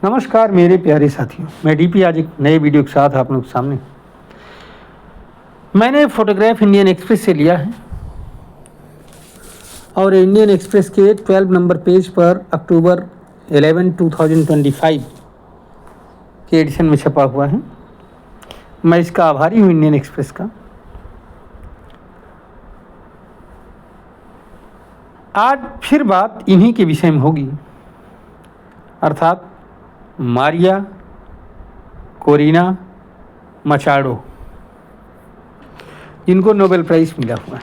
नमस्कार मेरे प्यारे साथियों, मैं डीपी आज एक नए वीडियो के साथ आप लोग के सामने। मैंने फोटोग्राफ इंडियन एक्सप्रेस से लिया है और इंडियन एक्सप्रेस के 12 नंबर पेज पर अक्टूबर 11, 2025 के एडिशन में छपा हुआ है। मैं इसका आभारी हूँ इंडियन एक्सप्रेस का। आज फिर बात इन्हीं के विषय में होगी, अर्थात मारिया कोरिना मचाडो, जिनको नोबेल प्राइज़ मिला हुआ है।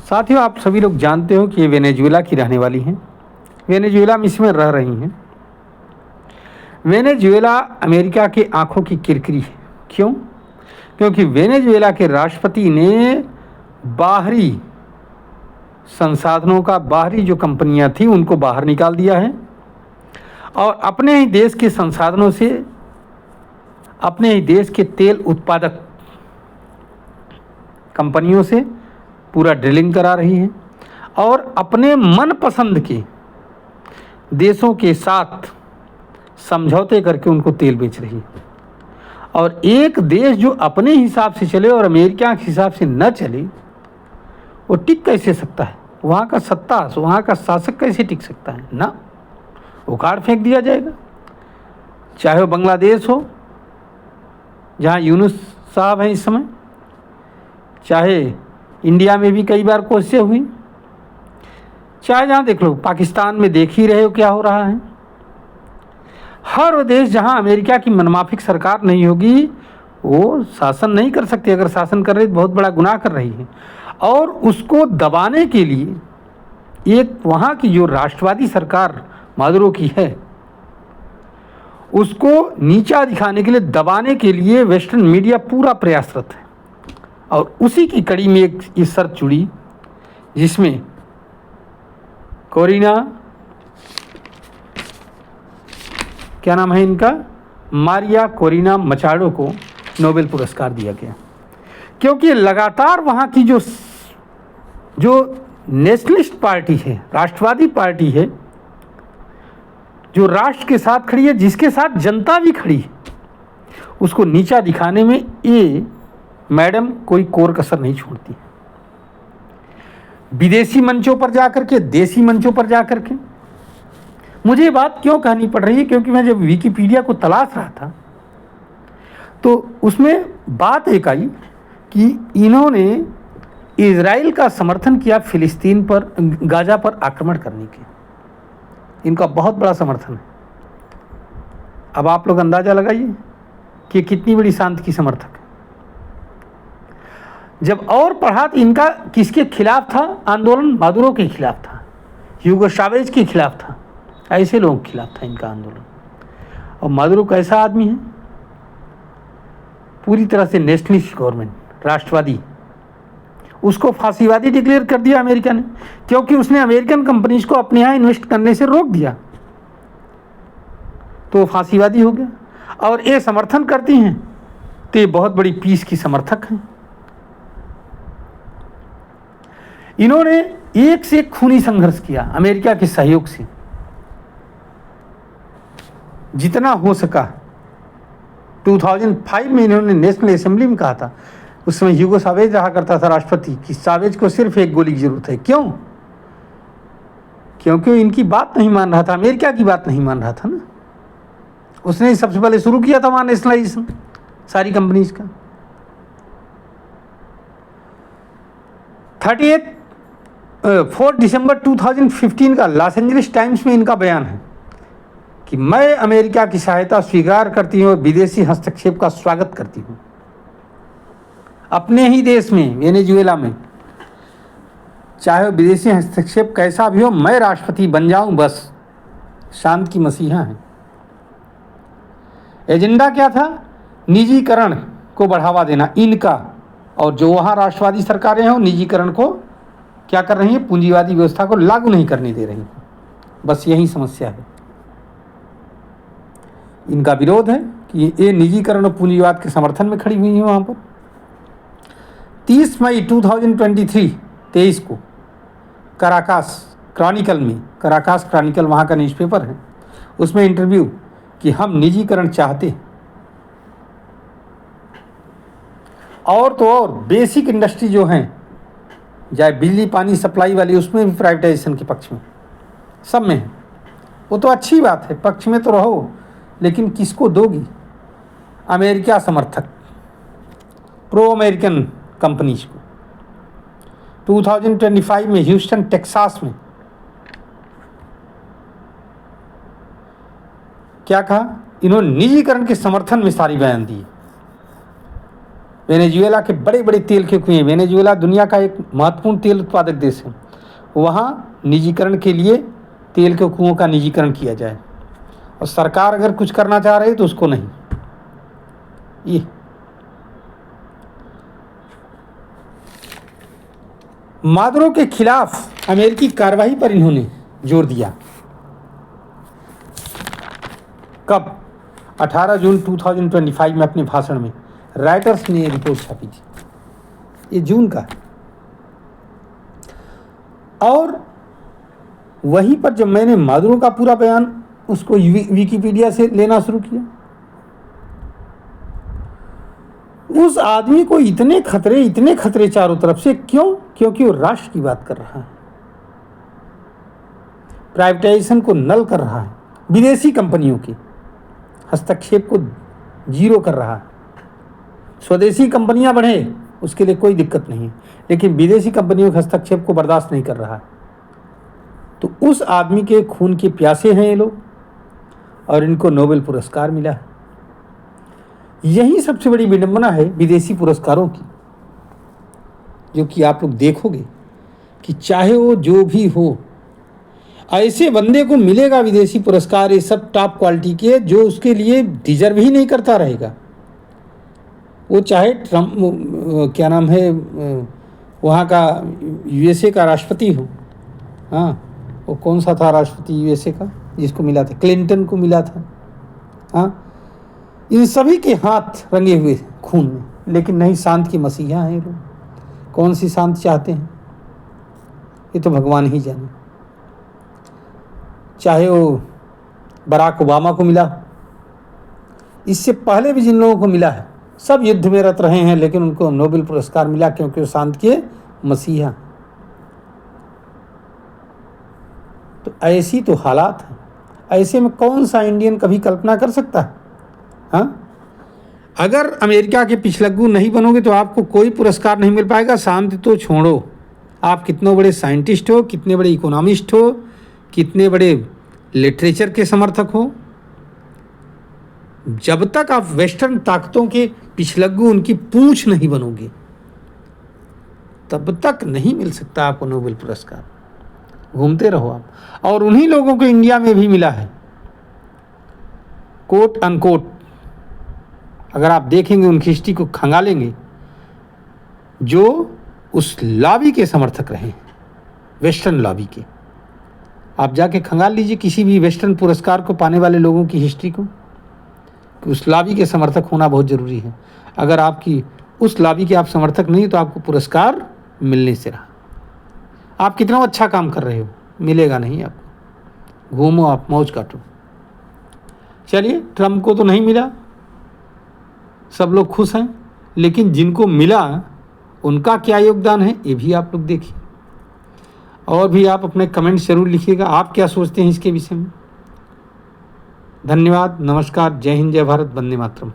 साथियों, आप सभी लोग जानते हो कि ये वेनेजुएला की रहने वाली हैं। वेनेजुएला में इसमें रह रही हैं। वेनेजुएला अमेरिका के आंखों की किरकिरी है। क्यों? क्योंकि वेनेजुएला के राष्ट्रपति ने बाहरी संसाधनों का, बाहरी जो कंपनियां थी उनको बाहर निकाल दिया है और अपने ही देश के संसाधनों से, अपने ही देश के तेल उत्पादक कंपनियों से पूरा ड्रिलिंग करा रही है और अपने मनपसंद के देशों के साथ समझौते करके उनको तेल बेच रही है। और एक देश जो अपने हिसाब से चले और अमेरिका के हिसाब से न चले, वो टिक कैसे सकता है? वहाँ का सत्ता, वहाँ का शासक कैसे टिक सकता है? ना, उखाड़ फेंक दिया जाएगा। चाहे वो बांग्लादेश हो, जहाँ यूनुस साहब हैं इस समय, चाहे इंडिया में भी कई बार कोशिशें हुई, चाहे जहाँ देख लो, पाकिस्तान में देख ही रहे हो क्या हो रहा है। हर देश जहाँ अमेरिका की मनमाफिक सरकार नहीं होगी, वो शासन नहीं कर सकती। अगर शासन कर रही तो बहुत बड़ा गुनाह कर रही है। और उसको दबाने के लिए एक वहाँ की जो राष्ट्रवादी सरकार मादुरो की है, उसको नीचा दिखाने के लिए, दबाने के लिए वेस्टर्न मीडिया पूरा प्रयासरत है। और उसी की कड़ी में एक ये शर्त जुड़ी, जिसमें कोरिना, क्या नाम है इनका, मारिया कोरिना मचाडो को नोबेल पुरस्कार दिया गया। क्योंकि लगातार वहाँ की जो नेशनलिस्ट पार्टी है, राष्ट्रवादी पार्टी है, जो राष्ट्र के साथ खड़ी है, जिसके साथ जनता भी खड़ी है, उसको नीचा दिखाने में ये मैडम कोई कोर कसर नहीं छोड़ती। विदेशी मंचों पर जाकर के, देसी मंचों पर जाकर के। मुझे ये बात क्यों कहनी पड़ रही है? क्योंकि मैं जब विकिपीडिया को तलाश रहा था तो उसमें बात एक आई कि इन्होंने इजराइल का समर्थन किया फिलिस्तीन पर, गाजा पर आक्रमण करने के। इनका बहुत बड़ा समर्थन है। अब आप लोग अंदाज़ा लगाइए कि कितनी बड़ी शांति की समर्थक है। जब और पढ़ा तो इनका किसके खिलाफ था आंदोलन? मादुरो के खिलाफ था, ह्यूगो चावेज के खिलाफ था, ऐसे लोगों के खिलाफ था इनका आंदोलन। और मादुरो कैसा आदमी है? पूरी तरह से नेशनलिस्ट गवर्नमेंट, राष्ट्रवादी। उसको फांसीवादी डिक्लेयर कर दिया अमेरिका ने, क्योंकि उसने अमेरिकन कंपनीज को अपने यहाँ इन्वेस्ट करने से रोक दिया, तो वो फांसीवादी हो गया। और ये समर्थन करती हैं तो ये बहुत बड़ी पीस की समर्थक हैं। इन्होंने एक से एक खूनी संघर्ष किया अमेरिका के सहयोग से, जितना हो सका। 2005 में इन्होंने नेशनल असेंबली में कहा था, उस समय ह्यूगो चावेज रहा करता था राष्ट्रपति, कि चावेज को सिर्फ एक गोली की जरूरत है। क्यों? क्योंकि इनकी बात नहीं मान रहा था, अमेरिका की बात नहीं मान रहा था ना। उसने ही सबसे पहले शुरू किया था वहाँ नेशनलाइजेशन सारी कंपनीज का। 4 दिसंबर 2015 का लॉस एंजलिस टाइम्स में इनका बयान है कि मैं अमेरिका की सहायता स्वीकार करती हूँ और विदेशी हस्तक्षेप का स्वागत करती हूँ। अपने ही देश में, वेनेजुएला में, चाहे विदेशी हस्तक्षेप कैसा भी हो, मैं राष्ट्रपति बन जाऊं, बस। शांत की मसीहा है। एजेंडा क्या था? निजीकरण को बढ़ावा देना इनका। और जो वहाँ राष्ट्रवादी सरकारें हैं, वो निजीकरण को क्या कर रही हैं? पूंजीवादी व्यवस्था को लागू नहीं करने दे रही। बस यही समस्या है। इनका विरोध है कि ये निजीकरण और पूंजीवाद के समर्थन में खड़ी हुई है। वहाँ पर 30 मई 2023 को कराकास क्रॉनिकल में, कराकास क्रॉनिकल वहाँ का न्यूज़पेपर है, उसमें इंटरव्यू कि हम निजीकरण चाहते हैं, और तो और बेसिक इंडस्ट्री जो हैं, चाहे बिजली पानी सप्लाई वाली, उसमें भी प्राइवेटाइजेशन के पक्ष में, सब में है। वो तो अच्छी बात है, पक्ष में तो रहो, लेकिन किसको दोगी? अमेरिका समर्थक प्रो अमेरिकन कंपनीज को। 2025 में ह्यूस्टन टेक्सास में क्या कहा? इन्होंने निजीकरण के समर्थन में सारी बयान दी। वेनेजुएला के बड़े बड़े तेल के कुएं, वेनेजुएला दुनिया का एक महत्वपूर्ण तेल उत्पादक देश है, वहाँ निजीकरण के लिए तेल के कुओं का निजीकरण किया जाए, और सरकार अगर कुछ करना चाह रही है तो उसको नहीं। ये मादुरो के खिलाफ अमेरिकी कार्रवाई पर इन्होंने जोर दिया। कब? 18 जून 2025 में अपने भाषण में राइटर्स ने रिपोर्ट छापी थी, ये जून का। और वहीं पर जब मैंने मादुरो का पूरा बयान उसको विकिपीडिया से लेना शुरू किया, उस आदमी को इतने खतरे चारों तरफ से। क्यों? क्योंकि वो राष्ट्र की बात कर रहा है, प्राइवेटाइजेशन को नल कर रहा है, विदेशी कंपनियों के हस्तक्षेप को जीरो कर रहा है। स्वदेशी कंपनियां बढ़े उसके लिए कोई दिक्कत नहीं, लेकिन विदेशी कंपनियों के हस्तक्षेप को बर्दाश्त नहीं कर रहा है। तो उस आदमी के खून के प्यासे हैं ये लोग, और इनको नोबेल पुरस्कार मिला है। यही सबसे बड़ी विडंबना है विदेशी पुरस्कारों की, जो कि आप लोग देखोगे कि चाहे वो जो भी हो, ऐसे बंदे को मिलेगा विदेशी पुरस्कार, ये सब टॉप क्वालिटी के, जो उसके लिए डिजर्व ही नहीं करता रहेगा। वो चाहे ट्रम्प, क्या नाम है वहाँ का, यूएसए का राष्ट्रपति हो। हाँ, वो कौन सा था राष्ट्रपति यूएसए का जिसको मिला था? क्लिंटन को मिला था। हाँ, इन सभी के हाथ रंगे हुए खून में, लेकिन नहीं, शांत की मसीहा हैं लोग। कौन सी शांति चाहते हैं ये तो भगवान ही जाने। चाहे वो बराक ओबामा को मिला, इससे पहले भी जिन लोगों को मिला है, सब युद्ध में रत रहे हैं, लेकिन उनको नोबेल पुरस्कार मिला क्योंकि वो शांत के मसीहा। तो ऐसी तो हालात हैं। ऐसे में कौन सा इंडियन कभी कल्पना कर सकता है? हाँ, अगर अमेरिका के पिछलग्गू नहीं बनोगे तो आपको कोई पुरस्कार नहीं मिल पाएगा। शांति तो छोड़ो, आप कितने बड़े साइंटिस्ट हो, कितने बड़े इकोनॉमिस्ट हो, कितने बड़े लिटरेचर के समर्थक हो, जब तक आप वेस्टर्न ताकतों के पिछलग्गू, उनकी पूंछ नहीं बनोगे, तब तक नहीं मिल सकता आपको नोबेल पुरस्कार। घूमते रहो आप। और उन्हीं लोगों को इंडिया में भी मिला है, कोट अनकोट। अगर आप देखेंगे, उनकी हिस्ट्री को खंगालेंगे, जो उस लॉबी के समर्थक रहे, वेस्टर्न लॉबी के। आप जाके खंगाल लीजिए किसी भी वेस्टर्न पुरस्कार को पाने वाले लोगों की हिस्ट्री को, कि उस लॉबी के समर्थक होना बहुत ज़रूरी है। अगर आपकी उस लॉबी के आप समर्थक नहीं तो आपको पुरस्कार मिलने से रहा। आप कितना अच्छा काम कर रहे हो, मिलेगा नहीं आपको। घूमो आप, मौज काटो। चलिए, ट्रम्प को तो नहीं मिला, सब लोग खुश हैं, लेकिन जिनको मिला उनका क्या योगदान है ये भी आप लोग देखिए। और भी आप अपने कमेंट जरूर लिखिएगा, आप क्या सोचते हैं इसके विषय में। धन्यवाद, नमस्कार, जय हिंद, जय भारत, वंदे मातरम।